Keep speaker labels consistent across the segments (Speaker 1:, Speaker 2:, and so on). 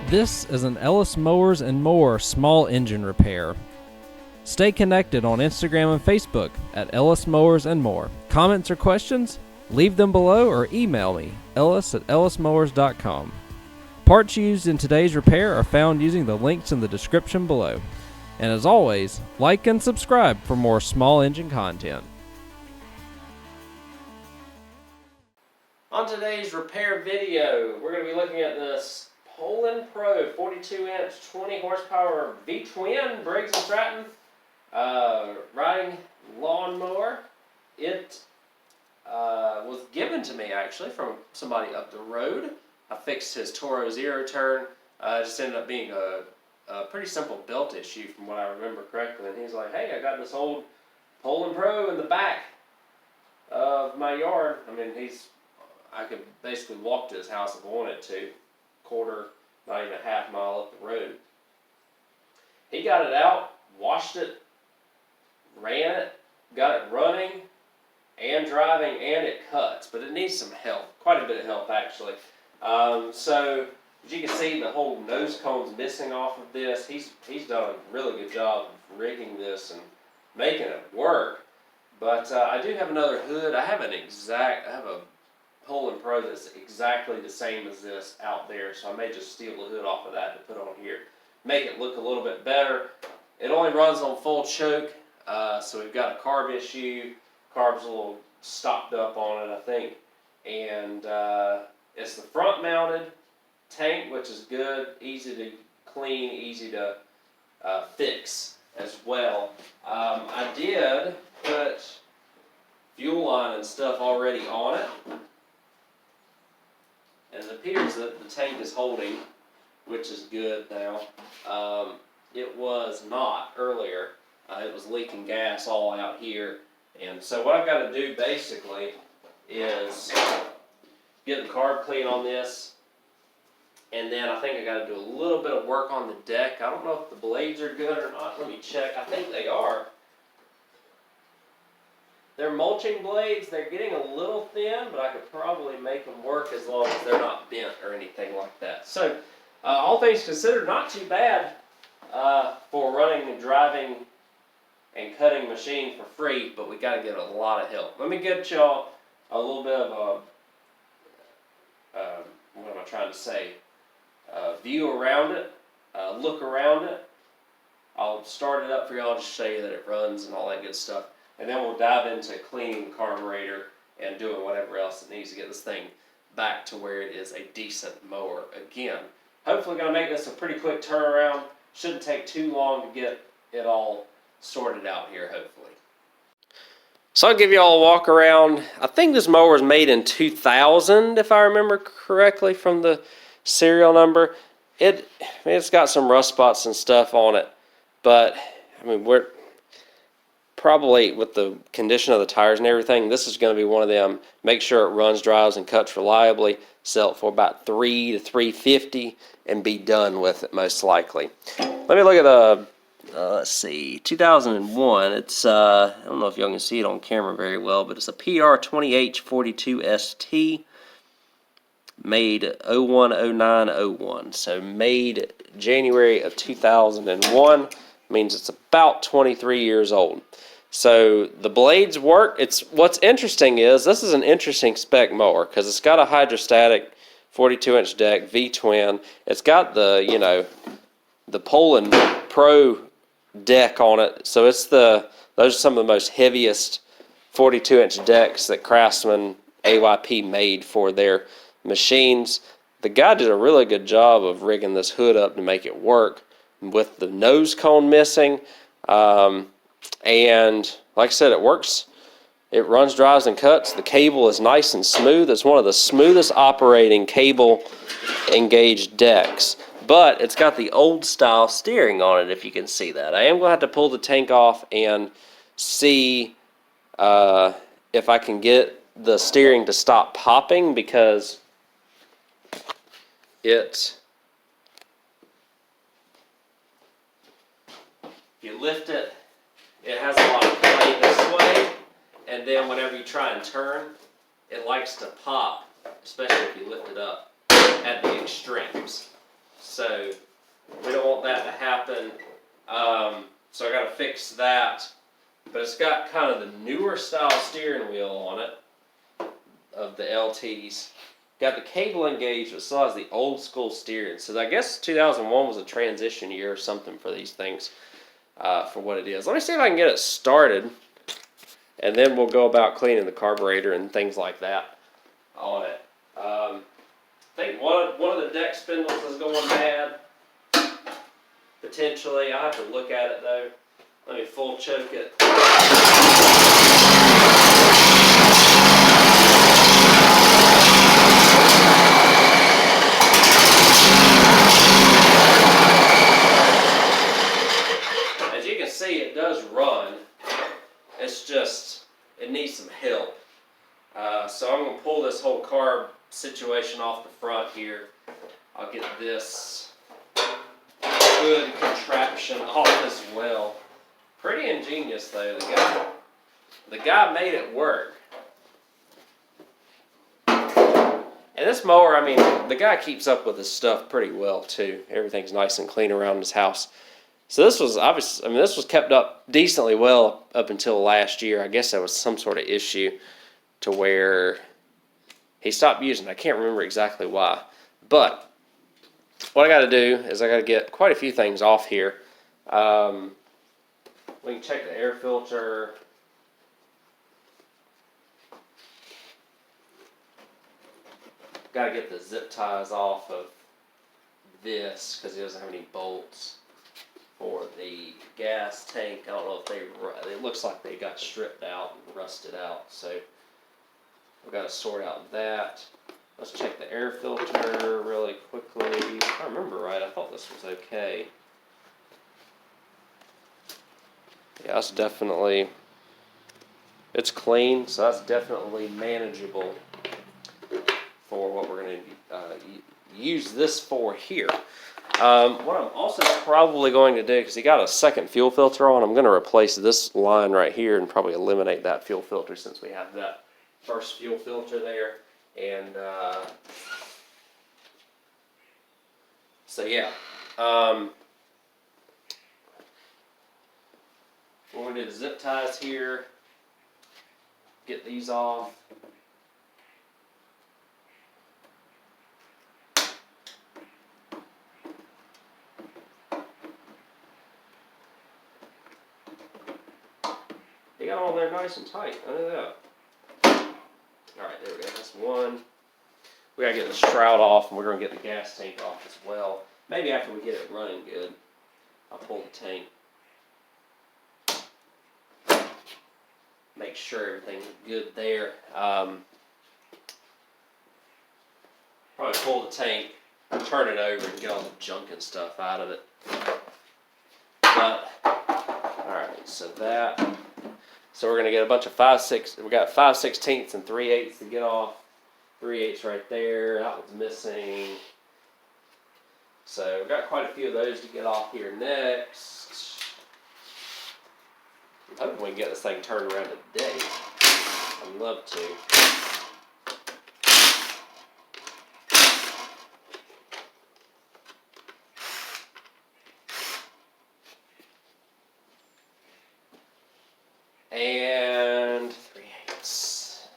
Speaker 1: This is an Ellis Mowers and More small engine repair. Stay connected on Instagram and Facebook at Ellis Mowers and More. Comments or questions? Leave them below or email me, ellis@ellismowers.com. Parts used in today's repair are found using the links in the description below. And as always, like and subscribe for more small engine content. On today's repair video, we're going to be looking at this Poulan Pro 42-inch 20 horsepower V-twin Briggs & Stratton riding lawnmower. It was given to me actually from somebody up the road. I fixed his Toro zero turn. It just ended up being a pretty simple belt issue from what I remember correctly. And he's like, hey, I got this old Poulan Pro in the back of my yard. I mean, I could basically walk to his house if I wanted to. Quarter, not even a half mile up the road. He got it out, washed it, ran it, got it running and driving, and it cuts, but it needs some help, quite a bit of help actually. So as you can see, the whole nose cone's missing off of this. He's done a really good job of rigging this and making it work. But I do have another hood. I have a Poulan Pro that's exactly the same as this out there, so I may just steal the hood off of that to put on here. Make it look a little bit better. It only runs on full choke, so we've got a carb issue. Carb's a little stopped up on it, I think. And it's the front mounted tank, which is good, easy to clean, easy to fix as well. I did put fuel line and stuff already on it. And it appears that the tank is holding, which is good now. It was not earlier. It was leaking gas all out here. And so what I've got to do basically is get the carb clean on this. And then I think I got to do a little bit of work on the deck. I don't know if the blades are good or not. Let me check. I think they are. They're mulching blades. They're getting a little thin, but I could probably make them work as long as they're not bent or anything like that. So, all things considered, not too bad for running and driving and cutting machine for free, but we got to get a lot of help. Let me get y'all a little bit of what am I trying to say? View around it, look around it. I'll start it up for y'all to show you that it runs and all that good stuff. And then we'll dive into cleaning the carburetor and doing whatever else it needs to get this thing back to where it is a decent mower again. Hopefully going to make this a pretty quick turnaround. Shouldn't take too long to get it all sorted out here, hopefully. So I'll give you all a walk around. I think this mower was made in 2000, if I remember correctly from the serial number. It's got some rust spots and stuff on it, but I mean, we're probably, with the condition of the tires and everything, this is going to be one of them. Make sure it runs, drives, and cuts reliably. Sell it for about $300 to $350 and be done with it most likely. Let me look at the, let's see, 2001. It's, I don't know if y'all can see it on camera very well, but it's a PR20H42ST. Made 01/09/01. So made January of 2001. Means it's about 23 years old. So the blades work. What's interesting is this is an interesting spec mower because it's got a hydrostatic 42-inch deck V-twin. It's got the the Poulan Pro deck on it. So those are some of the most heaviest 42-inch decks that Craftsman AYP made for their machines. The guy did a really good job of rigging this hood up to make it work with the nose cone missing. And like I said, it works. It runs, drives, and cuts. The cable is nice and smooth. It's one of the smoothest operating cable engaged decks. But it's got the old style steering on it, if you can see that. I am going to have to pull the tank off and see if I can get the steering to stop popping, because if you lift it, it has a lot of play this way, and then whenever you try and turn, it likes to pop, especially if you lift it up at the extremes. So we don't want that to happen. So I got to fix that. But it's got kind of the newer style steering wheel on it of the LTs. Got the cable engaged, but still has the old school steering. So I guess 2001 was a transition year or something for these things, for what it is. Let me see if I can get it started, and then we'll go about cleaning the carburetor and things like that on it. I think one of the deck spindles is going bad, potentially. I'll have to look at it though. Let me full choke it. As you can see, it does run. It's just, it needs some help. So I'm going to pull this whole carb situation off the front here. I'll get this good contraption off as well. Pretty ingenious though, the guy made it work. And this mower, I mean, the guy keeps up with his stuff pretty well too. Everything's nice and clean around his house. So this was obviously, I mean, this was kept up decently well up until last year. I guess there was some sort of issue to where he stopped using it. I can't remember exactly why. But what I got to do is I got to get quite a few things off here. We can check the air filter. Got to get the zip ties off of this because it doesn't have any bolts. For the gas tank, I don't know if it looks like they got stripped out and rusted out. So we've got to sort out that. Let's check the air filter really quickly. If I remember right, I thought this was okay. Yeah, it's definitely, it's clean, so that's definitely manageable for what we're going to use this for here. What I'm also probably going to do, because he got a second fuel filter on, I'm going to replace this line right here and probably eliminate that fuel filter since we have that first fuel filter there. And so yeah, we're going to do the zip ties here, get these off. They got all there nice and tight. I know that. Alright, there we go. That's one. We gotta get the shroud off, and we're gonna get the gas tank off as well. Maybe after we get it running good, I'll pull the tank. Make sure everything's good there. Probably pull the tank, turn it over, and get all the junk and stuff out of it. But, alright, so that. So we're going to get a bunch of 5/6. We got 5/16 and 3/8 to get off. 3/8 right there. That one's missing. So we've got quite a few of those to get off here next. I'm hoping we can get this thing turned around today. I'd love to. And 3/8.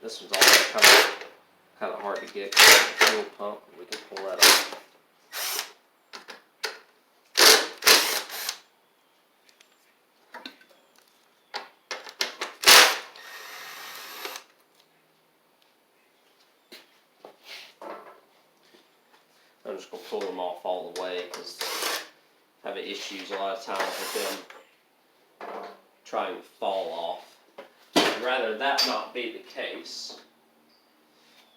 Speaker 1: This one's all kind of hard to get. The fuel pump, we can pull that off. I'm just going to pull them off all the way because I'm having issues a lot of times with them trying to fall off. I'd rather that not be the case.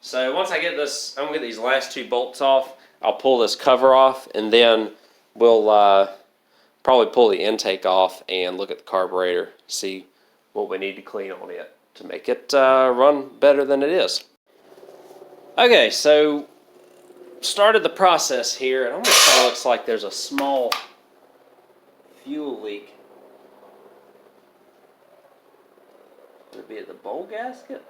Speaker 1: So once I get this, I'm going to get these last two bolts off. I'll pull this cover off, and then we'll probably pull the intake off and look at the carburetor, see what we need to clean on it to make it run better than it is. Okay, so started the process here. It almost kind of looks like there's a small fuel leak. Would it be at the bowl gasket?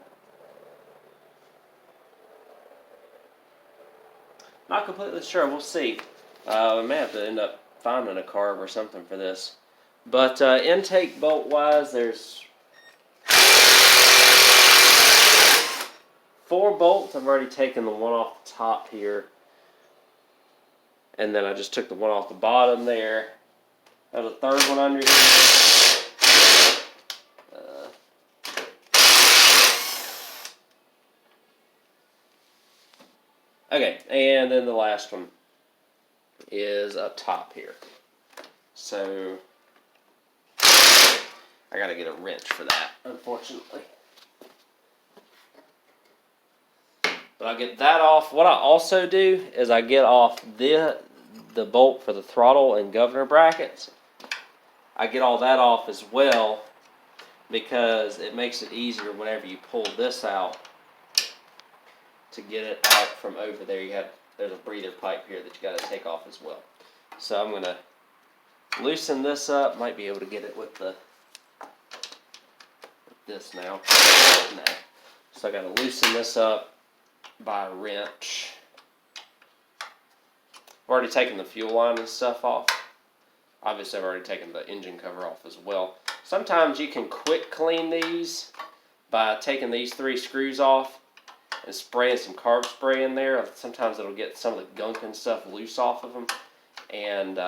Speaker 1: Not completely sure. We'll see. We may have to end up finding a carb or something for this. But intake bolt wise, there's 4 bolts. I've already taken the one off the top here. And then I just took the one off the bottom there. There's a third one under here. Okay, and then the last one is up top here. So I gotta get a wrench for that, unfortunately. But I'll get that off. What I also do is I get off the bolt for the throttle and governor brackets. I get all that off as well because it makes it easier whenever you pull this out to get it out from over there. There's a breather pipe here that you got to take off as well. So I'm gonna loosen this up. Might be able to get it with this now. No. So I got to loosen this up by a wrench. I've already taken the fuel line and stuff off. Obviously, I've already taken the engine cover off as well. Sometimes you can quick clean these by taking these 3 screws off and spraying some carb spray in there. Sometimes it'll get some of the gunk and stuff loose off of them and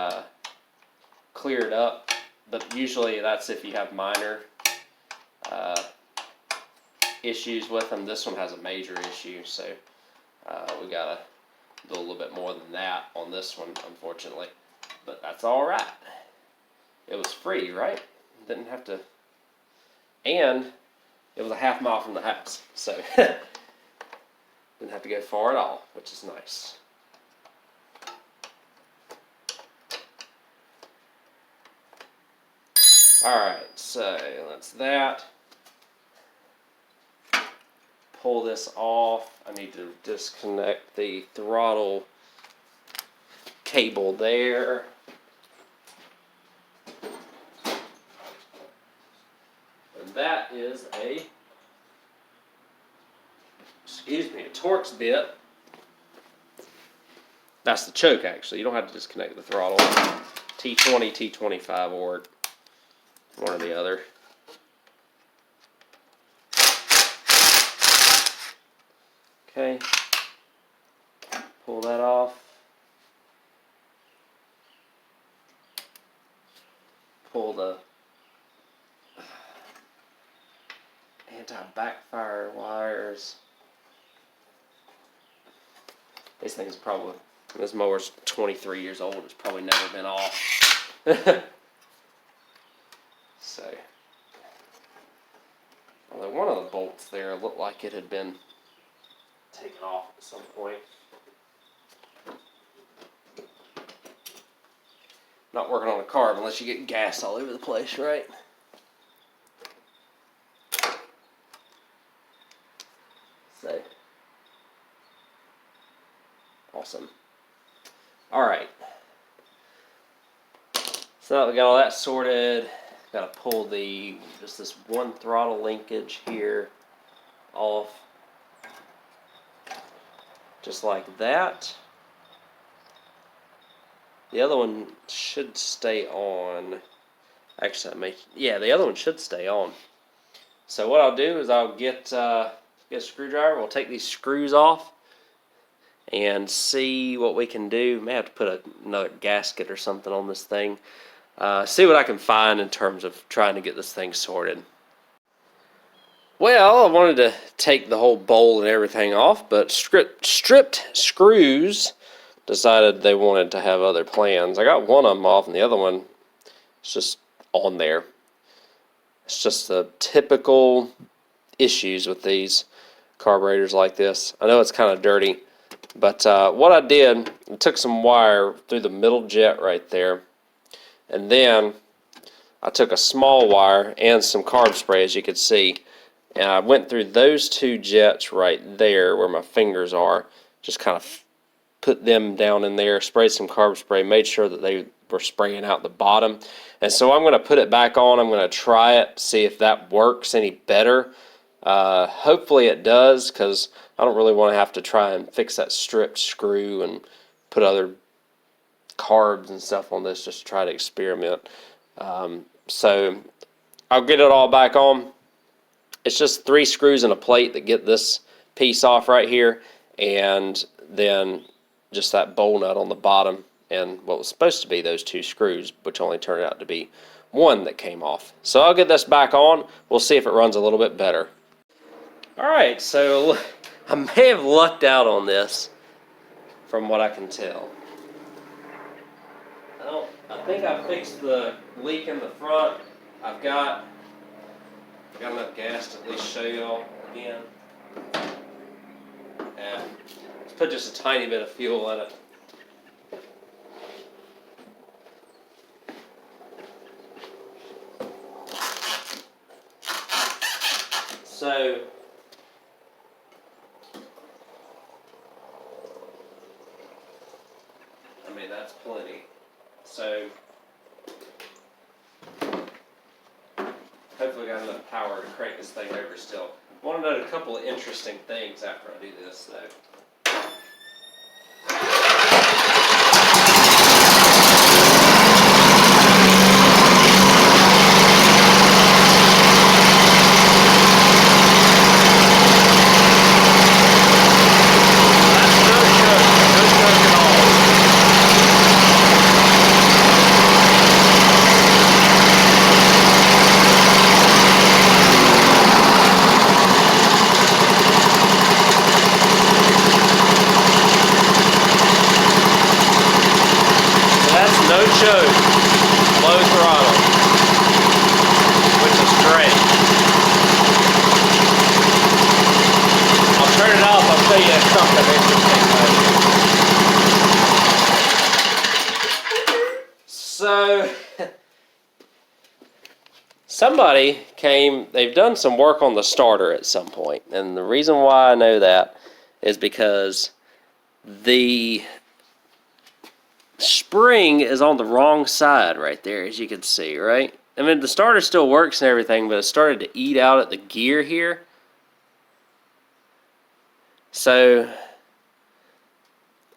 Speaker 1: clear it up. But usually that's if you have minor issues with them. This one has a major issue, so we gotta do a little bit more than that on this one, unfortunately. But that's all right. It was free, right? Didn't have to, and it was a half mile from the house, so didn't have to go far at all, which is nice. Alright, so that's that. Pull this off. I need to disconnect the throttle cable there. And that is a Torx bit. That's the choke, actually. You don't have to disconnect the throttle. T20, T25 or one or the other. Okay. Pull that off. Pull the anti-backfire wires. These things probably, this mower's 23 years old, it's probably never been off. So, although one of the bolts there looked like it had been taken off at some point. Not working on a carb unless you get gas all over the place, right? So, awesome. Alright. So now that we got all that sorted, got to pull just this one throttle linkage here off. Just like that. The other one should stay on. Actually, the other one should stay on. So what I'll do is I'll get a screwdriver. We'll take these screws off and see what we can do. May have to put another gasket or something on this thing. See what I can find in terms of trying to get this thing sorted. Well, I wanted to take the whole bowl and everything off, but stripped screws decided they wanted to have other plans. I got one of them off, and the other one is just on there. It's just the typical issues with these carburetors like this. I know it's kind of dirty, but what I did, I took some wire through the middle jet right there, and then I took a small wire and some carb spray, as you could see, And I went through those two jets right there where my fingers are, just kind of put them down in there, sprayed some carb spray, made sure that they were spraying out the bottom. And so I'm going to put it back on. I'm going to try it, see if that works any better. Hopefully it does, because I don't really want to have to try and fix that stripped screw and put other carbs and stuff on this just to try to experiment. So I'll get it all back on. It's just 3 screws and a plate that get this piece off right here, and then just that bowl nut on the bottom and what was supposed to be those 2 screws, which only turned out to be 1 that came off. So I'll get this back on. We'll see if it runs a little bit better. Alright, so I may have lucked out on this from what I can tell. I think I fixed the leak in the front. I've got enough gas to at least show y'all again. And let's put just a tiny bit of fuel in it. So I mean, that's plenty. So hopefully I got enough power to crank this thing over still. I want to note a couple of interesting things after I do this though. Low throttle, which is great. I'll turn it off, I'll show you something interesting. So, somebody came, they've done some work on the starter at some point, and the reason why I know that is because the spring is on the wrong side right there, as you can see, right? I mean, the starter still works and everything, but it started to eat out at the gear here. So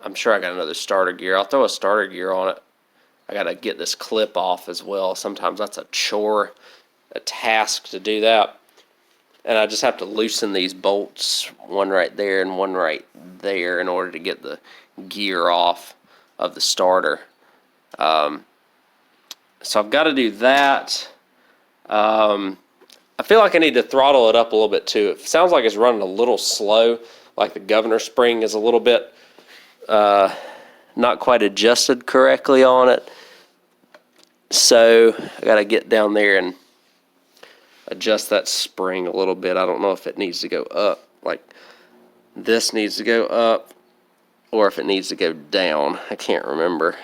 Speaker 1: I'm sure I got another starter gear. I'll throw a starter gear on it. I got to get this clip off as well. Sometimes that's a chore, a task to do that. And I just have to loosen these bolts, one right there and one right there, in order to get the gear off of the starter. So I've got to do that. I feel like I need to throttle it up a little bit too. It sounds like it's running a little slow, like the governor spring is a little bit not quite adjusted correctly on it. So I got to get down there and adjust that spring a little bit. I don't know if it needs to go up, like this needs to go up, or if it needs to go down. I can't remember.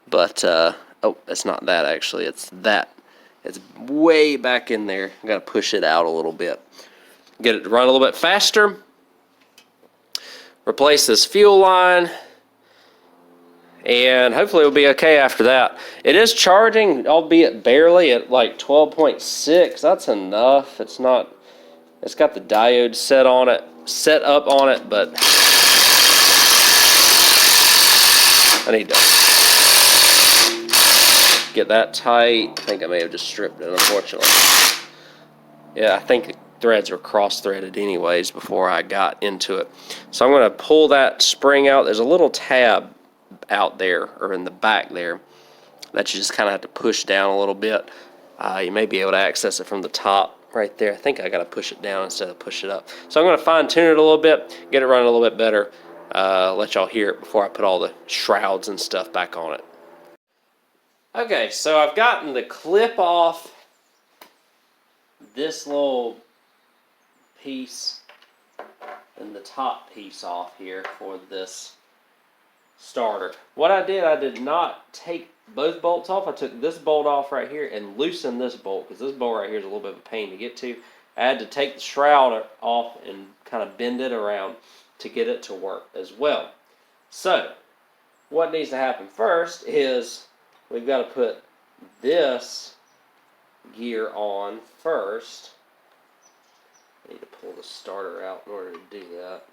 Speaker 1: But, oh, it's not that actually. It's that. It's way back in there. I've got to push it out a little bit. Get it to run a little bit faster. Replace this fuel line. And hopefully it'll be okay after that. It is charging, albeit barely, at like 12.6. That's enough. It's not, it's got the diode set up on it, but I need to get that tight. I think I may have just stripped it, unfortunately. Yeah, I think the threads were cross-threaded anyways before I got into it. So I'm going to pull that spring out. There's a little tab out there, or in the back there, that you just kind of have to push down a little bit. You may be able to access it from the top right there. I think I got to push it down instead of push it up. So I'm going to fine-tune it a little bit, get it running a little bit better. Let y'all hear it before I put all the shrouds and stuff back on it. Okay, so I've gotten the clip off this little piece and the top piece off here for this starter. What I did not take both bolts off. I took this bolt off right here and loosened this bolt, because this bolt right here is a little bit of a pain to get to. I had to take the shroud off and kind of bend it around to get it to work as well. So, what needs to happen first is we've got to put this gear on first. I need to pull the starter out in order to do that.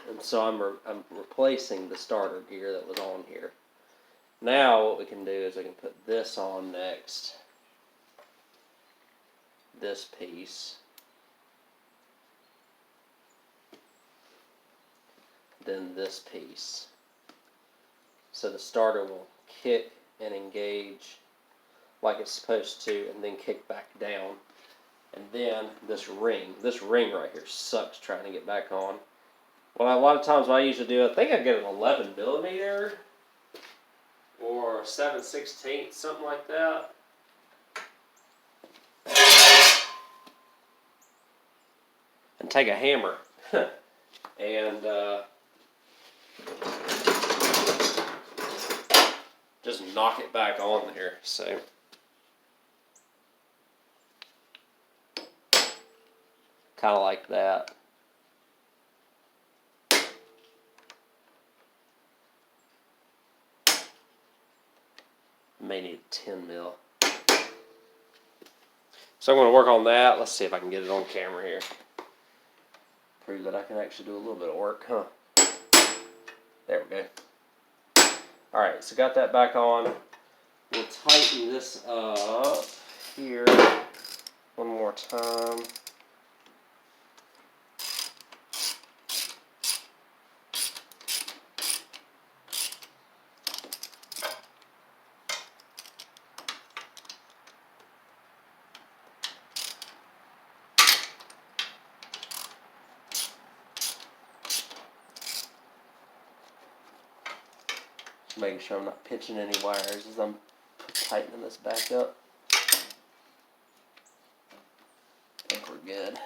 Speaker 1: And so I'm replacing the starter gear that was on here. Now what we can do is we can put this on next. This piece. Then this piece. So the starter will kick and engage like it's supposed to, and then kick back down. And then this ring right here sucks trying to get back on. Well, a lot of times what I usually do, I think I get an 11 millimeter or 7/16, something like that. And take a hammer and just knock it back on there. So kind of like that. May need 10 mil. So I'm going to work on that. Let's see if I can get it on camera here. Prove that I can actually do a little bit of work, huh? There we go. Alright, so got that back on. We'll tighten this up here one more time. Making sure I'm not pinching any wires as I'm tightening this back up. I think we're good.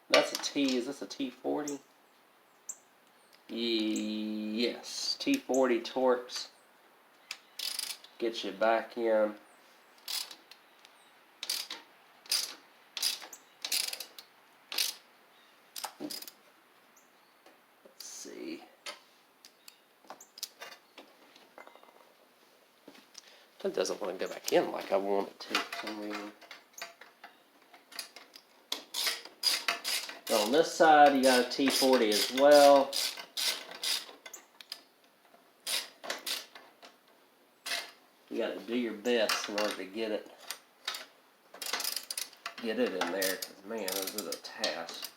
Speaker 1: That's a T. Is this a T40? Yes. T40 Torx. Get you back in. That doesn't want to go back in like I want it to for some reason. On this side, you got a T40 as well. You got to do your best in order to get it in there. Because man, this is a task.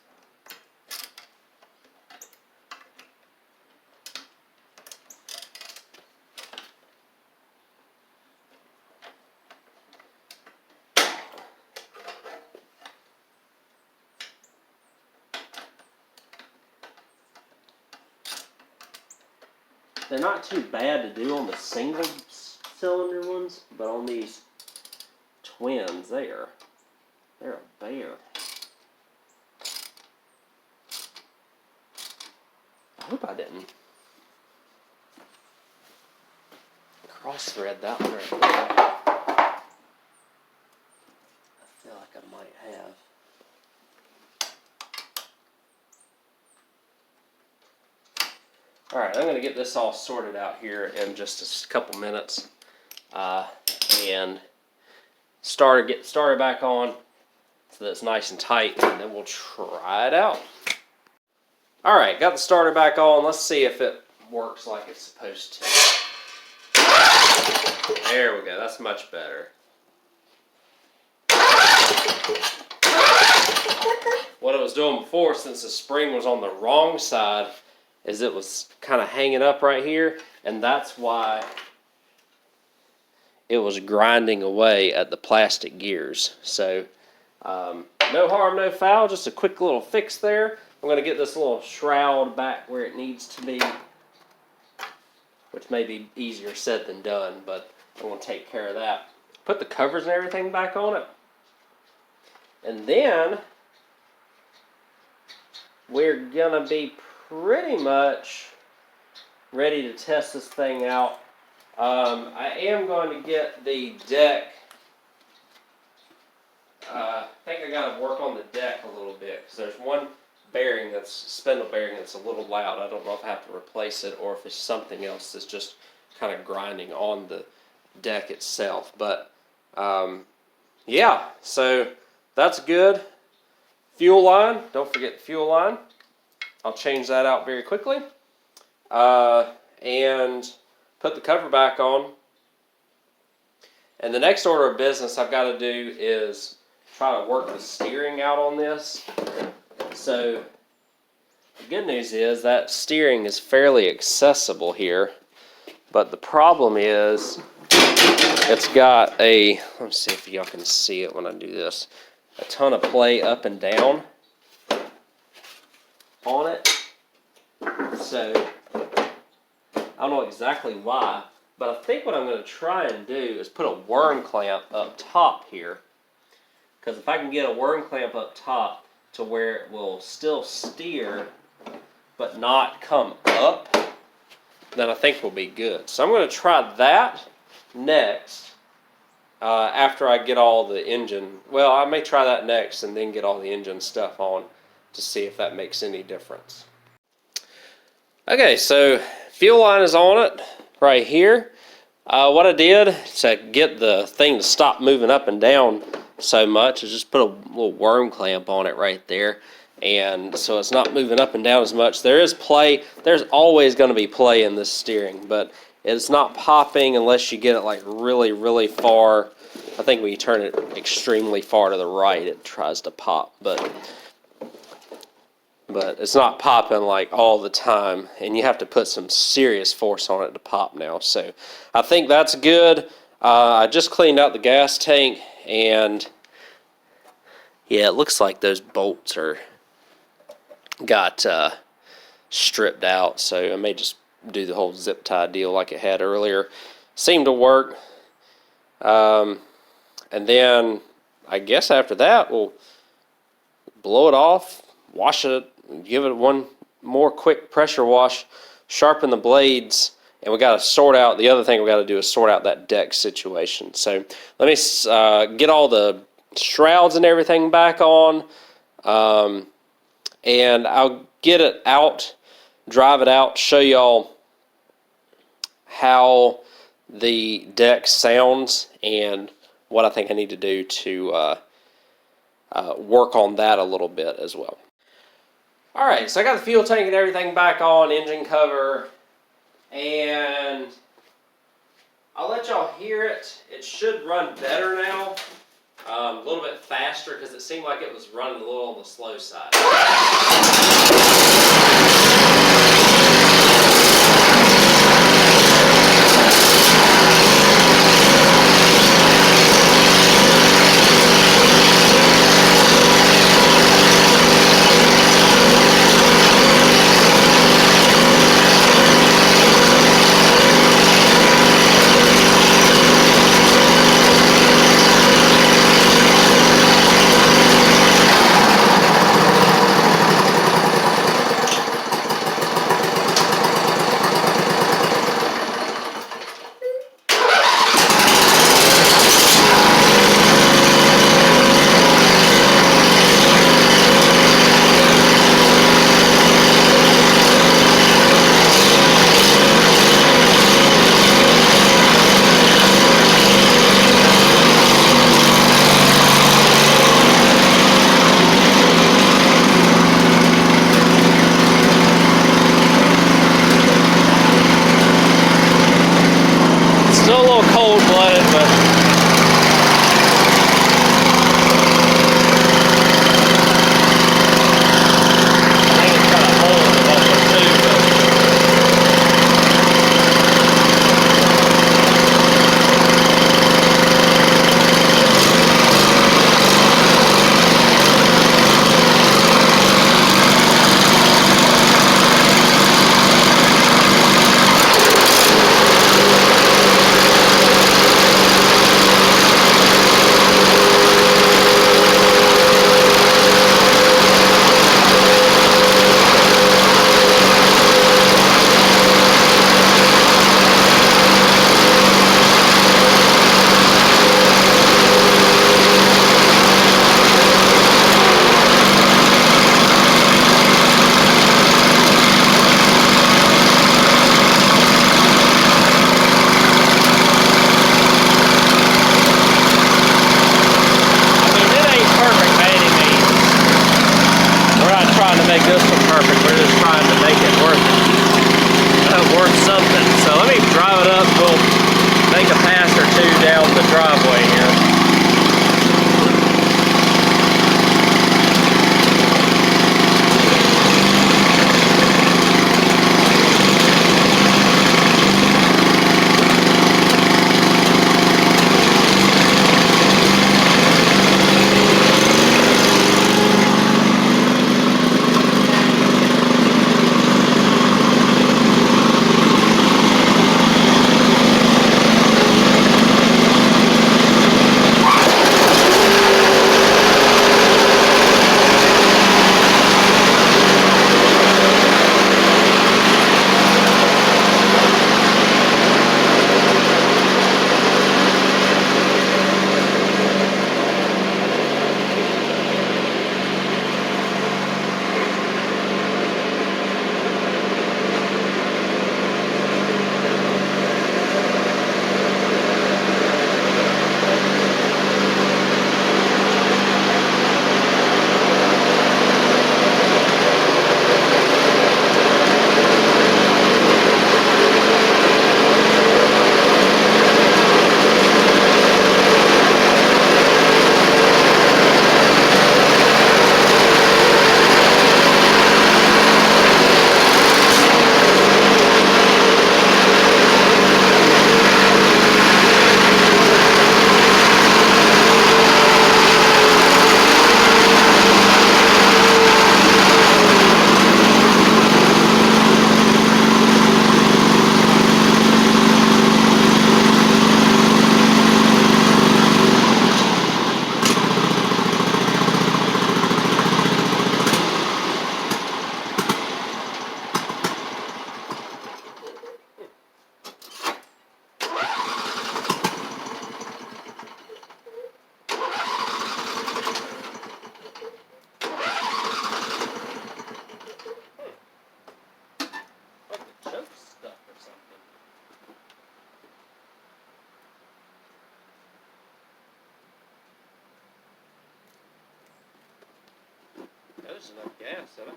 Speaker 1: They're not too bad to do on the single cylinder ones, but on these twins, they're a bear. I hope I didn't cross thread that one right there. I feel like I might have. Alright, I'm going to get this all sorted out here in just a couple minutes. And get started back on so that it's nice and tight, and then we'll try it out. Alright, got the starter back on. Let's see if it works like it's supposed to. There we go, that's much better. What I was doing before, since the spring was on the wrong side, is it was kind of hanging up right here, and that's why it was grinding away at the plastic gears. So no harm, no foul, just a quick little fix there. I'm going to get this little shroud back where it needs to be, which may be easier said than done, but I'm going to take care of that. Put the covers and everything back on it, and then we're going to be pretty much ready to test this thing out. I am going to get the deck. I think I got to work on the deck a little bit because there's one bearing that's spindle bearing that's a little loud. I don't know if I have to replace it or if it's something else that's just kind of grinding on the deck itself. But yeah, so that's good. Fuel line, don't forget the fuel line. I'll change that out very quickly. And put the cover back on. And the next order of business I've got to do is try to work the steering out on this. So the good news is that steering is fairly accessible here. But the problem is it's got a, let me see if y'all can see it when I do this, a ton of play up and down on it. So I don't know exactly why, but I think what I'm going to try and do is put a worm clamp up top here. Because if I can get a worm clamp up top to where it will still steer but not come up, then I think we'll be good. So I'm going to try that next after I get all the engine. Well, I may try that next and then get all the engine stuff on to see if that makes any difference. Okay, so fuel line is on it right here. What I did to get the thing to stop moving up and down so much is just put a little worm clamp on it right there, and so it's not moving up and down as much. There is play. There's always going to be play in this steering, but it's not popping unless you get it like really, really far. I think when you turn it extremely far to the right, it tries to pop, but it's not popping like all the time, and you have to put some serious force on it to pop now. So I think that's good. I just cleaned out the gas tank, and yeah, it looks like those bolts got stripped out, so I may just do the whole zip tie deal like it had earlier. Seemed to work. And then I guess after that we'll blow it off, wash it, give it one more quick pressure wash, sharpen the blades, and we got to sort out, the other thing we got to do is sort out that deck situation. So let me get all the shrouds and everything back on, and I'll get it out, drive it out, show y'all how the deck sounds and what I think I need to do to work on that a little bit as well. Alright, so I got the fuel tank and everything back on, engine cover, and I'll let y'all hear it. It should run better now, a little bit faster, because it seemed like it was running a little on the slow side. There's enough gas in it.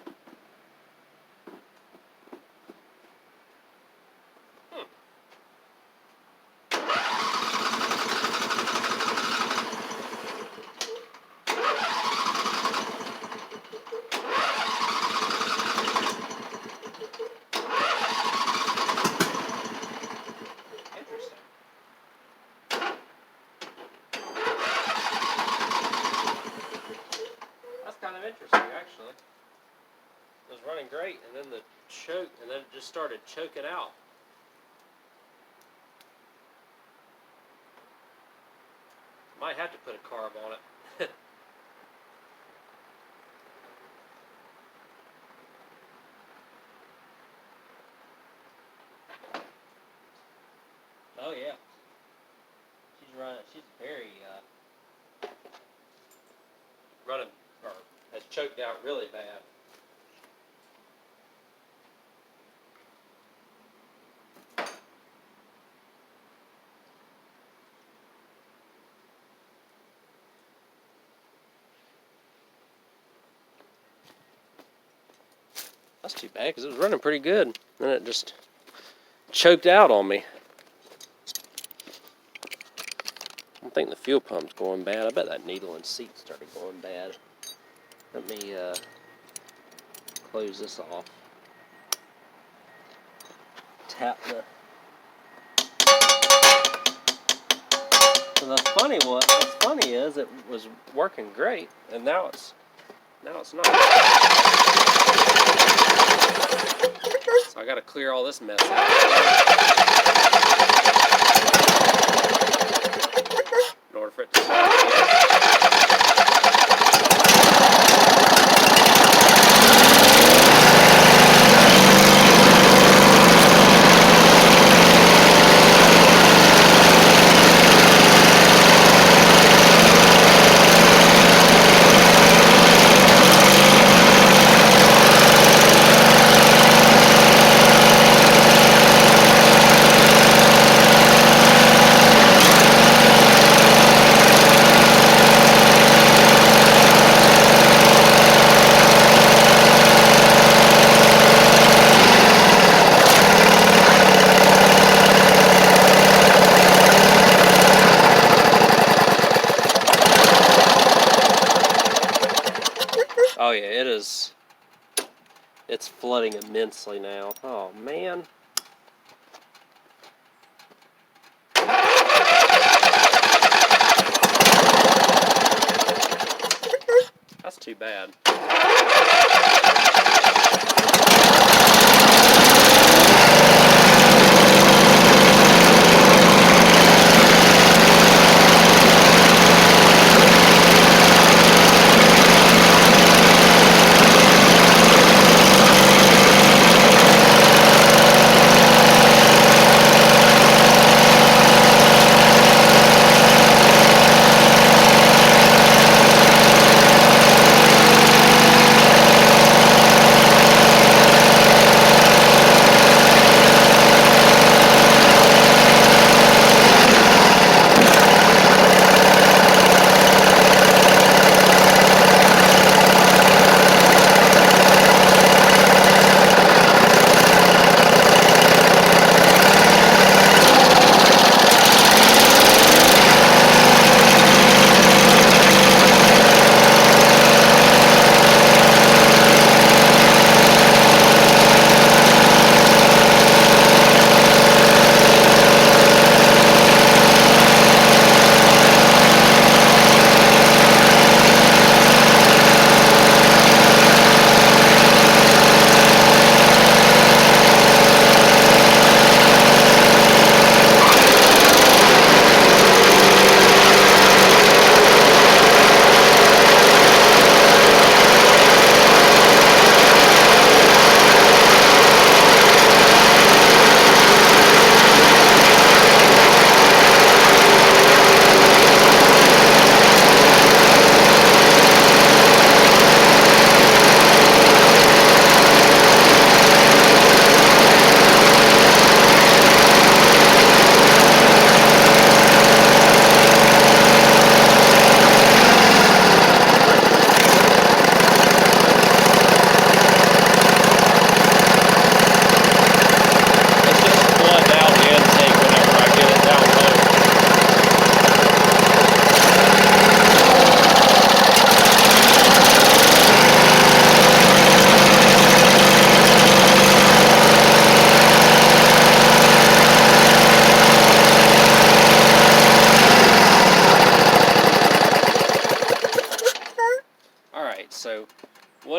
Speaker 1: Kind of interesting, actually. It was running great, and then it just started choking out. Might have to put a carb on it. Oh yeah, she's very running. Or has choked out really bad. That's too bad because it was running pretty good. Then it just choked out on me. I don't think the fuel pump's going bad. I bet that needle and seat started going bad. Let me close this off. Tap the. So what's funny is it was working great, and now it's not. So I got to clear all this mess out in order for it to start. Oh yeah, it is. It's flooding immensely now. Oh man. That's too bad.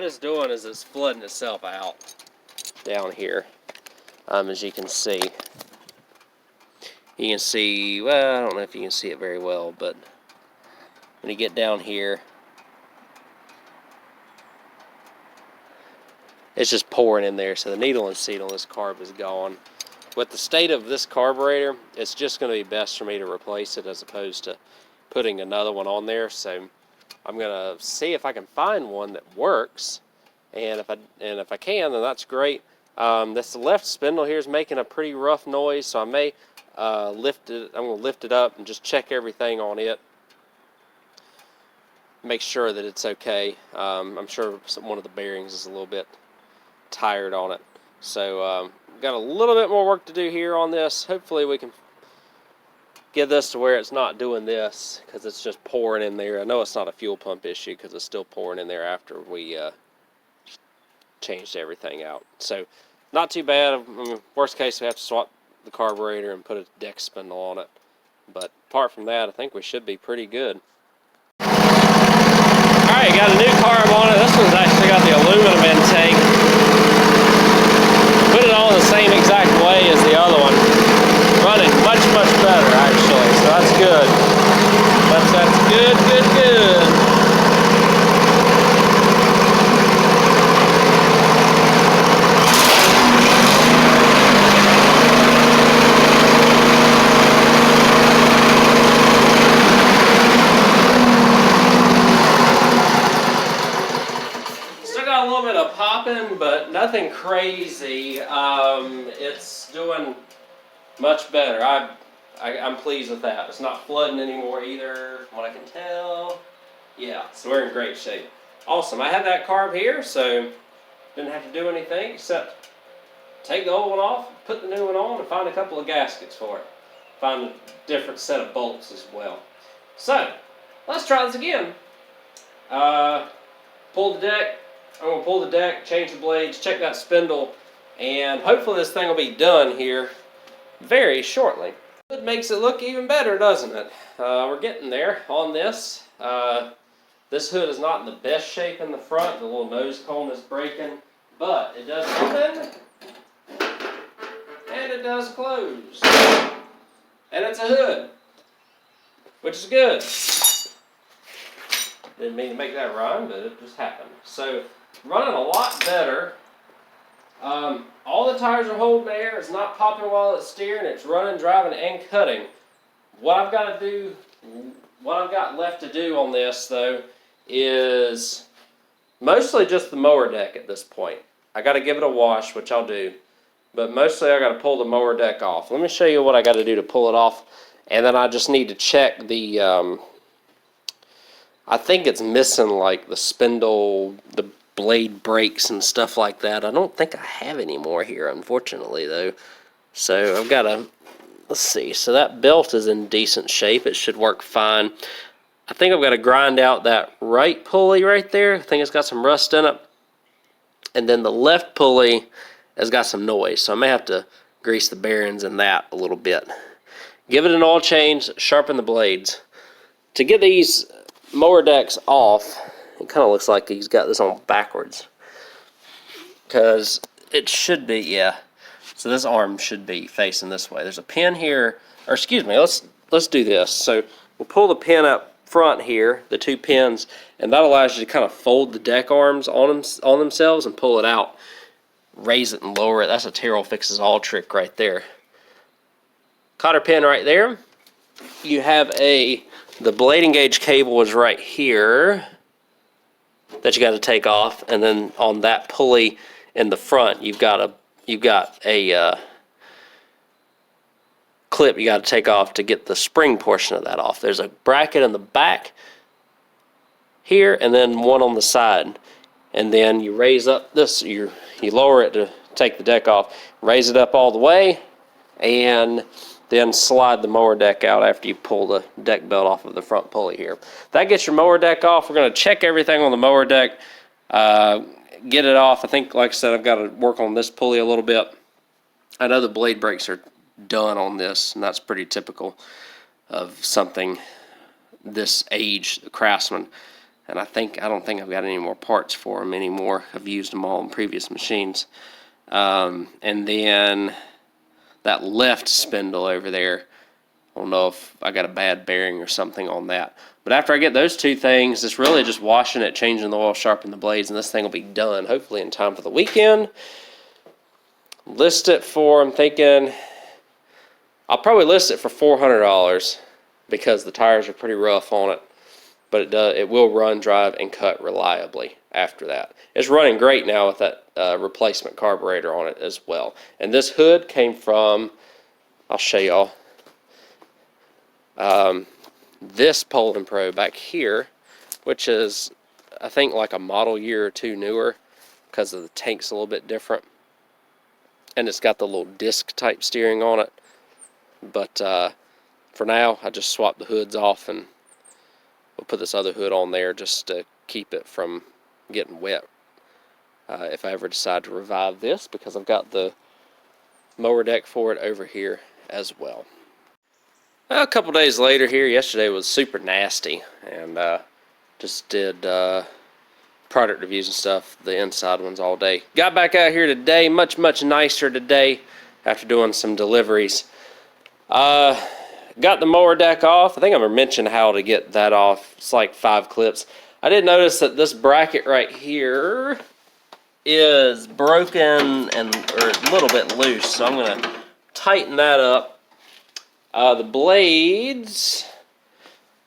Speaker 1: it's doing is it's flooding itself out down here, as you can see. You can see, well, I don't know if you can see it very well, but when you get down here, it's just pouring in there. So the needle and seat on this carb is gone. With the state of this carburetor, it's just going to be best for me to replace it as opposed to putting another one on there. So I'm going to see if I can find one that works, and if I can, then that's great. This left spindle here is making a pretty rough noise, so I may lift it. I'm going to lift it up and just check everything on it. Make sure that it's okay. I'm sure one of the bearings is a little bit tired on it. So got a little bit more work to do here on this. Hopefully we can get this to where it's not doing this, because it's just pouring in there. I know it's not a fuel pump issue because it's still pouring in there after we changed everything out. So not too bad. I mean, worst case, we have to swap the carburetor and put a deck spindle on it. But apart from that, I think we should be pretty good. Alright, got a new carb on it. This one's actually got the aluminum intake. Put it on the same exact way as the other one. Running much, much better actually, so that's good. That's good, good, good. A little bit of popping, but nothing crazy. It's doing much better. I'm pleased with that. It's not flooding anymore either, from what I can tell. Yeah, so we're in great shape. Awesome. I had that carb here, so didn't have to do anything except take the old one off, put the new one on, and find a couple of gaskets for it. Find a different set of bolts as well. So let's try this again. Pull the deck. I'm going to pull the deck, change the blades, check that spindle, and hopefully this thing will be done here very shortly. It makes it look even better, doesn't it? We're getting there on this. This hood is not in the best shape in the front. The little nose cone is breaking, but it does open, and it does close. And it's a hood, which is good. Didn't mean to make that rhyme, but it just happened. So, running a lot better. All the tires are holding air. It's not popping while it's steering. It's running, driving, and cutting. What I've got left to do on this, though, is mostly just the mower deck at this point. I got to give it a wash, which I'll do. But mostly I got to pull the mower deck off. Let me show you what I got to do to pull it off. And then I just need to check the... I think it's missing like the spindle, the blade brakes and stuff like that. I don't think I have any more here, unfortunately, though. So I've got to, let's see. So that belt is in decent shape. It should work fine. I think I've got to grind out that right pulley right there. I think it's got some rust in it. And then the left pulley has got some noise. So I may have to grease the bearings in that a little bit. Give it an oil change, sharpen the blades. To get these mower decks off, it kind of looks like he's got this on backwards, because it should be, yeah, so this arm should be facing this way. There's a pin here, or excuse me, let's do this. So we'll pull the pin up front here, the two pins, and that allows you to kind of fold the deck arms on themselves and pull it out, raise it and lower it. That's a Toro fixes all trick right there. Cotter pin right there. You have the blading gauge cable is right here that you got to take off, and then on that pulley in the front, you've got a clip you got to take off to get the spring portion of that off. There's a bracket in the back here, and then one on the side, and then you raise up this. You lower it to take the deck off, raise it up all the way, and then slide the mower deck out after you pull the deck belt off of the front pulley here. That gets your mower deck off. We're going to check everything on the mower deck, get it off. I think, like I said, I've got to work on this pulley a little bit. I know the blade brakes are done on this, and that's pretty typical of something this age, the Craftsman. and I don't think I've got any more parts for them anymore. I've used them all in previous machines. And then that left spindle over there, I don't know if I got a bad bearing or something on that. But after I get those two things, it's really just washing it, changing the oil, sharpening the blades, and this thing will be done, hopefully in time for the weekend. List it for, I'm thinking, I'll probably list it for $400 because the tires are pretty rough on it. But it will run, drive, and cut reliably after that. It's running great now with that replacement carburetor on it as well. And this hood came from, I'll show y'all, this Poulan Pro back here, which is, I think, like a model year or two newer because of the tank's a little bit different. And it's got the little disc type steering on it. But for now, I just swapped the hoods off and we'll put this other hood on there just to keep it from getting wet if I ever decide to revive this, because I've got the mower deck for it over here as well. A couple days later here, yesterday was super nasty, and just did product reviews and stuff, the inside ones all day. Got back out here today, much nicer today after doing some deliveries. Got the mower deck off. I think I'm going to mention how to get that off. It's like 5 clips. I did notice that this bracket right here is broken and or a little bit loose, so I'm going to tighten that up. The blades,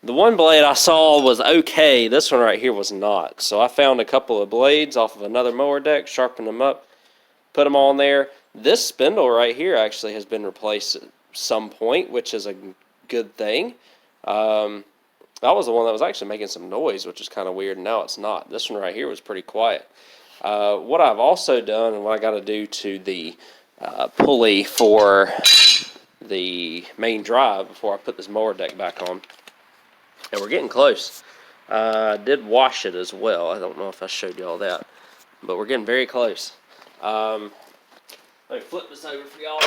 Speaker 1: the one blade I saw was okay. This one right here was not. So I found a couple of blades off of another mower deck, sharpened them up, put them on there. This spindle right here actually has been replaced at some point, which is a good thing. That was the one that was actually making some noise, which is kind of weird. Now it's not. This one right here was pretty quiet. What I've also done, and what I got to do to the pulley for the main drive before I put this mower deck back on, and we're getting close. I did wash it as well. I don't know if I showed you all that, but we're getting very close. Let me flip this over for y'all.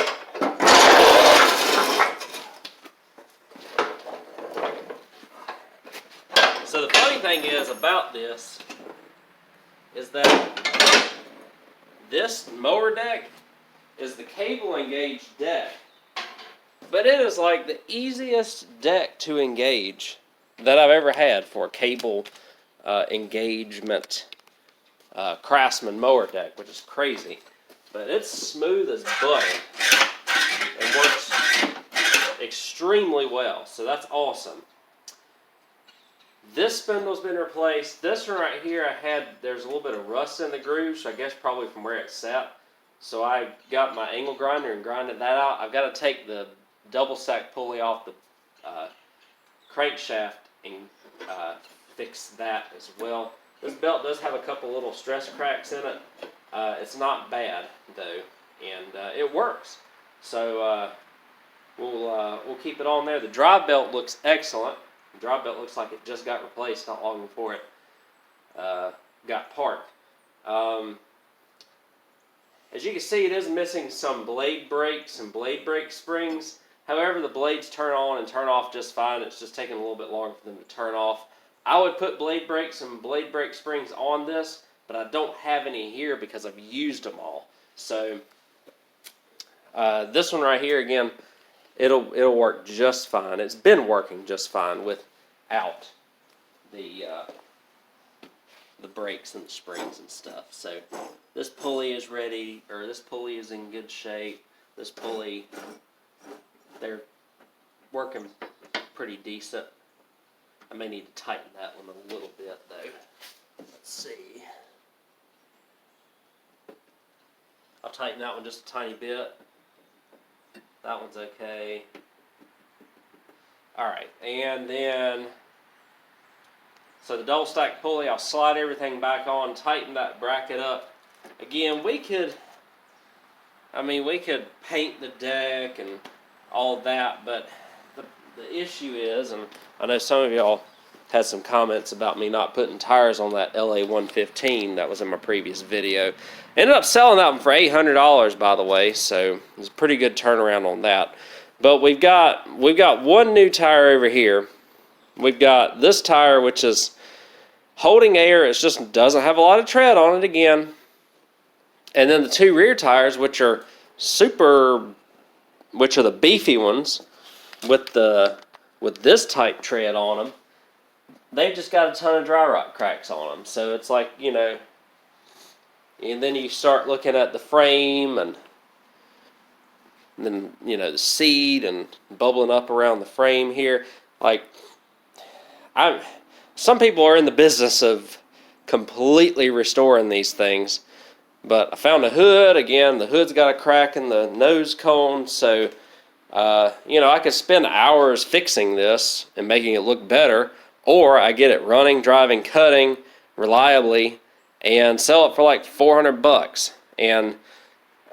Speaker 1: So the funny thing is about this is that this mower deck is the cable engaged deck, but it is like the easiest deck to engage that I've ever had for a cable engagement Craftsman mower deck, which is crazy. But it's smooth as butter and works extremely well, so that's awesome. This spindle's been replaced. This one right here, there's a little bit of rust in the groove, so I guess probably from where it's sat. So I got my angle grinder and grinded that out. I've got to take the double stack pulley off the crankshaft and fix that as well. This belt does have a couple little stress cracks in it. It's not bad though, and it works. So we'll keep it on there. The drive belt looks excellent. The drive belt looks like it just got replaced not long before it got parked. As you can see, it is missing some blade brakes and blade brake springs. However, the blades turn on and turn off just fine. It's just taking a little bit longer for them to turn off. I would put blade brakes and blade brake springs on this, but I don't have any here because I've used them all. So this one right here, again, it'll work just fine. It's been working just fine without the brakes and the springs and stuff. So this pulley is ready, or this pulley is in good shape. This pulley, they're working pretty decent. I may need to tighten that one a little bit though. Let's see. I'll tighten that one just a tiny bit. That one's okay. Alright, and then, so the double stack pulley, I'll slide everything back on, tighten that bracket up. Again, we could paint the deck and all that, but the issue is, and I know some of y'all had some comments about me not putting tires on that LA 115 that was in my previous video. Ended up selling that one for $800, by the way, so it was a pretty good turnaround on that. But we've got one new tire over here. We've got this tire, which is holding air. It just doesn't have a lot of tread on it again. And then the two rear tires, which are the beefy ones with this type tread on them, they've just got a ton of dry rot cracks on them. So it's like, you know, and then you start looking at the frame and then, you know, the seat and bubbling up around the frame here. Like, some people are in the business of completely restoring these things, but I found a hood. Again, the hood's got a crack in the nose cone, so you know, I could spend hours fixing this and making it look better, or I get it running, driving, cutting reliably and sell it for like $400, and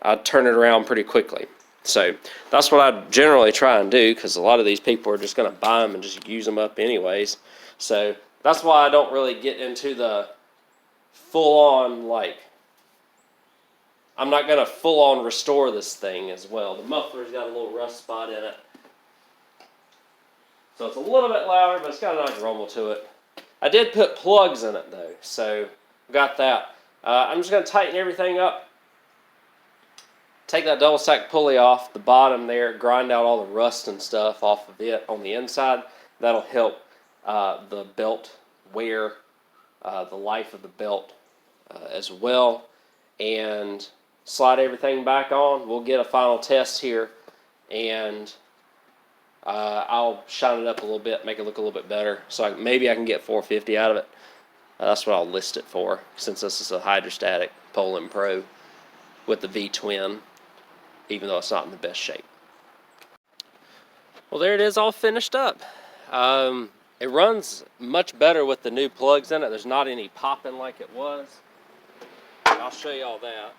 Speaker 1: I turn it around pretty quickly. So that's what I generally try and do, because a lot of these people are just going to buy them and just use them up anyways. So that's why I don't really get into the full-on, like, I'm not going to full-on restore this thing as well. The muffler's got a little rust spot in it, so it's a little bit louder, but it's got a nice rumble to it. I did put plugs in it though, so got that. I'm just going to tighten everything up. Take that double stack pulley off the bottom there, grind out all the rust and stuff off of it on the inside. That'll help the belt wear, the life of the belt as well. And slide everything back on. We'll get a final test here, and I'll shine it up a little bit, make it look a little bit better, so maybe I can get 450 out of it. That's what I'll list it for, since this is a hydrostatic Poulan Pro with the V-twin, even though it's not in the best shape. Well, there it is, all finished up. It runs much better with the new plugs in it. There's not any popping like it was. I'll show you all that.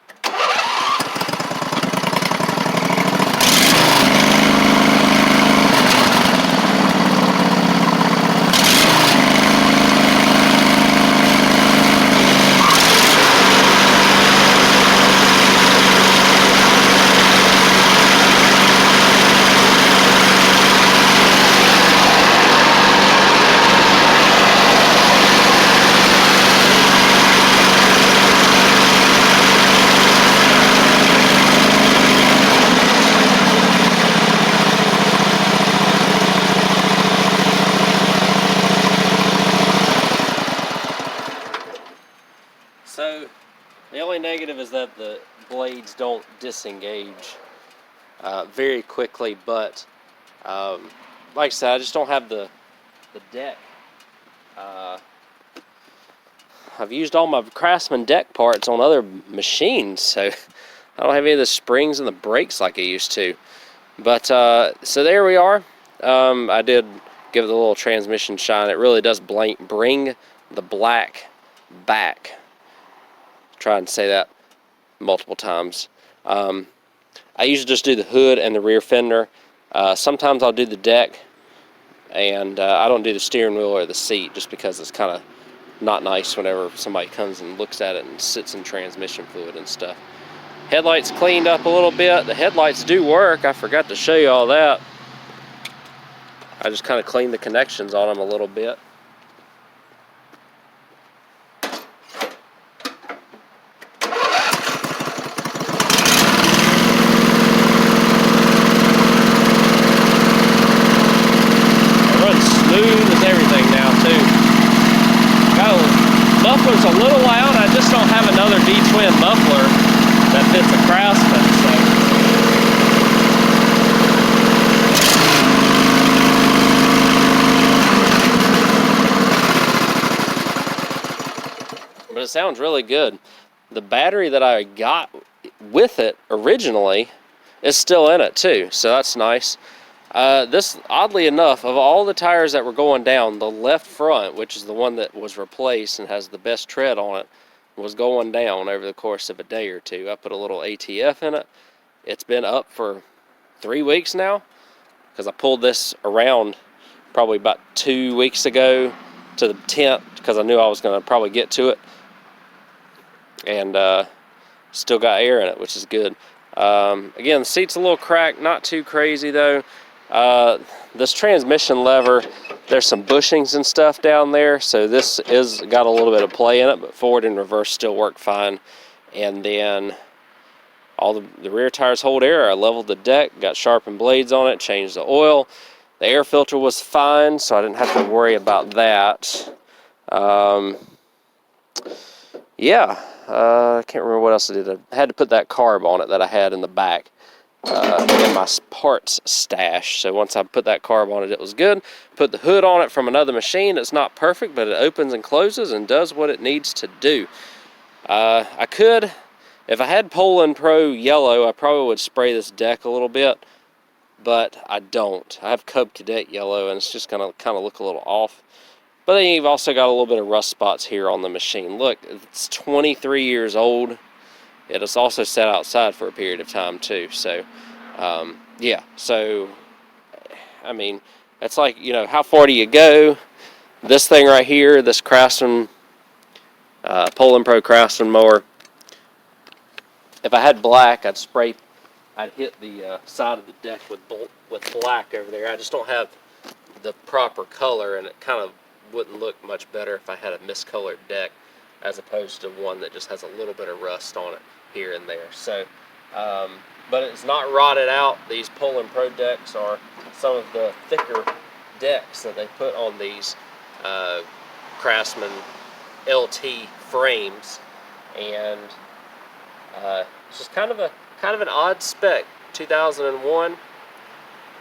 Speaker 1: So the only negative is that the blades don't disengage very quickly, but like I said, I just don't have the deck. I've used all my Craftsman deck parts on other machines, so I don't have any of the springs and the brakes like I used to. But so there we are. I did give it a little transmission shine. It really does bring the black back. Try and say that multiple times. I usually just do the hood and the rear fender. Sometimes I'll do the deck, and I don't do the steering wheel or the seat, just because it's kind of not nice whenever somebody comes and looks at it and sits in transmission fluid and stuff. Headlights cleaned up a little bit. The headlights do work. I forgot to show you all that. I just kind of cleaned the connections on them a little bit. Smooth as everything now too. Muffler's a little loud. I just don't have another V-twin muffler that fits a Craftsman. But it sounds really good. The battery that I got with it originally is still in it too, so that's nice. This, oddly enough, of all the tires that were going down, the left front, which is the one that was replaced and has the best tread on it, was going down over the course of a day or two. I put a little ATF in it. It's been up for 3 weeks now, because I pulled this around probably about 2 weeks ago to the tent, because I knew I was going to probably get to it. And still got air in it, which is good. Again, the seat's a little cracked, not too crazy though. This transmission lever, There's some bushings and stuff down there, so this is got a little bit of play in it, but forward and reverse still work fine. And then all the rear tires hold air. I leveled the deck, got sharpened blades on it, changed the oil. The air filter was fine, so I didn't have to worry about that. Yeah, I can't remember what else I did. I had to put that carb on it that I had in the back in my parts stash. So once I put that carb on it, it was good. Put the hood on it from another machine. It's not perfect, but it opens and closes and does what it needs to do. I could, if I had Poulan Pro yellow, I probably would spray this deck a little bit, but I don't. I have Cub Cadet yellow, and it's just going to kind of look a little off. But then you've also got a little bit of rust spots here on the machine. Look, it's 23 years old. It is also set outside for a period of time too. So, yeah. So, I mean, it's like, you know, how far do you go? This thing right here, this Craftsman, Poulan Pro Craftsman mower. If I had black, I'd hit the side of the deck with black over there. I just don't have the proper color, and it kind of wouldn't look much better if I had a miscolored deck as opposed to one that just has a little bit of rust on it here and there. So, but it's not rotted out. These Poulan Pro decks are some of the thicker decks that they put on these Craftsman LT frames, and it's just kind of an odd spec. 2001,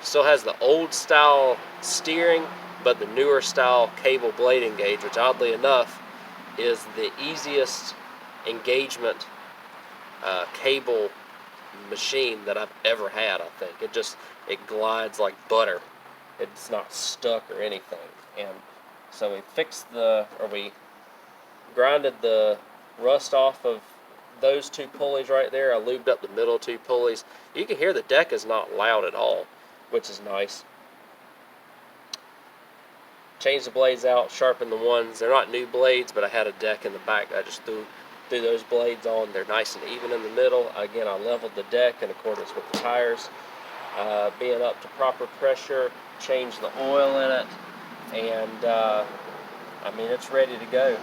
Speaker 1: still has the old style steering, but the newer style cable blade engage, which oddly enough is the easiest engagement cable machine that I've ever had. I think it glides like butter. It's not stuck or anything. And so we grinded the rust off of those two pulleys right there. I lubed up the middle two pulleys. You can hear the deck is not loud at all, which is nice. Changed the blades out, sharpened the ones. They're not new blades, but I had a deck in the back that I just threw those blades on. They're nice and even in the middle. Again, I leveled the deck in accordance with the tires, being up to proper pressure, changed the oil in it, and I mean, it's ready to go.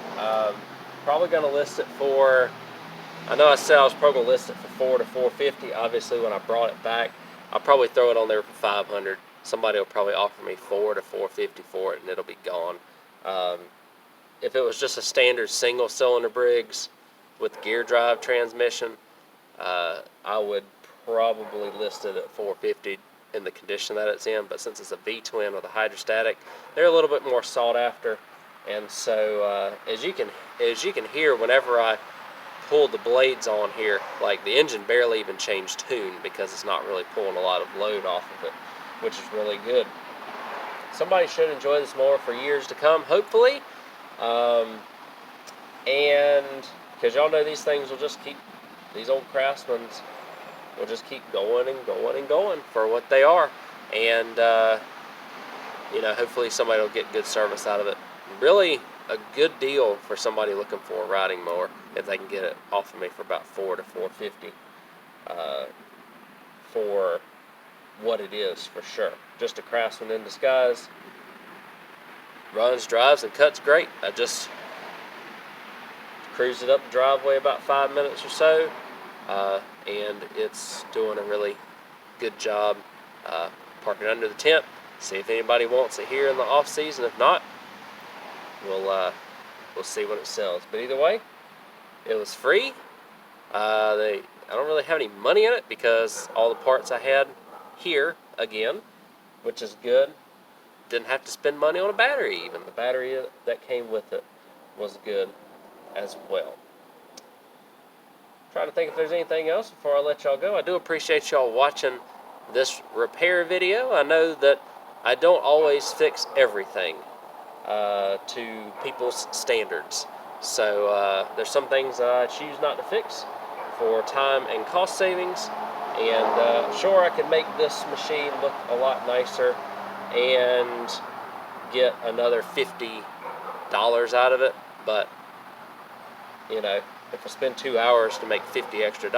Speaker 1: Probably going to list it for, I know I said I was probably going to list it for $400 to $450. Obviously, when I brought it back, I'll probably throw it on there for $500. Somebody will probably offer me $400 to $450 for it, and it'll be gone. If it was just a standard single-cylinder Briggs with gear drive transmission, I would probably list it at $450 in the condition that it's in. But since it's a V-twin with a hydrostatic, they're a little bit more sought after. And so, as you can hear, whenever I pulled the blades on here, like the engine barely even changed tune because it's not really pulling a lot of load off of it, which is really good. Somebody should enjoy this mower for years to come, hopefully. And because y'all know these things will just keep, these old Craftsmans will just keep going and going and going for what they are. And, you know, hopefully somebody will get good service out of it. Really a good deal for somebody looking for a riding mower if they can get it off of me for about $400 to $450 for what it is, for sure. Just a Craftsman in disguise. Runs, drives, and cuts great. I just cruised it up the driveway about 5 minutes or so, and it's doing a really good job. Parking under the tent, see if anybody wants it here in the off season. If not, we'll see when it sells. But either way, it was free. I don't really have any money in it because all the parts I had here again, which is good. Didn't have to spend money on a battery even. The battery that came with it was good as well. Trying to think if there's anything else before I let y'all go. I do appreciate y'all watching this repair video. I know that I don't always fix everything to people's standards. So there's some things that I choose not to fix for time and cost savings. And sure, I could make this machine look a lot nicer and get another $50 out of it. But, you know, if I spend 2 hours to make $50 extra,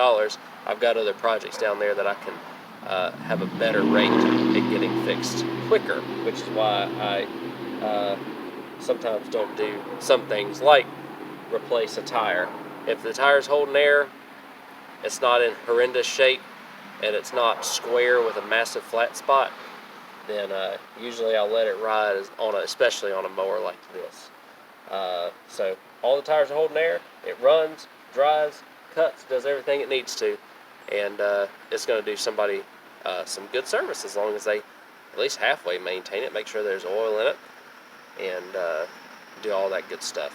Speaker 1: I've got other projects down there that I can have a better rate at getting fixed quicker, which is why I sometimes don't do some things like replace a tire. If the tire's holding air, it's not in horrendous shape, and it's not square with a massive flat spot, then usually I'll let it ride, especially on a mower like this. So all the tires are holding air, it runs, dries, cuts, does everything it needs to, and it's going to do somebody some good service as long as they at least halfway maintain it, make sure there's oil in it, and do all that good stuff.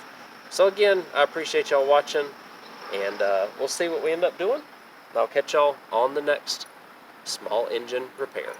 Speaker 1: So again, I appreciate y'all watching, and we'll see what we end up doing. I'll catch y'all on the next small engine repair.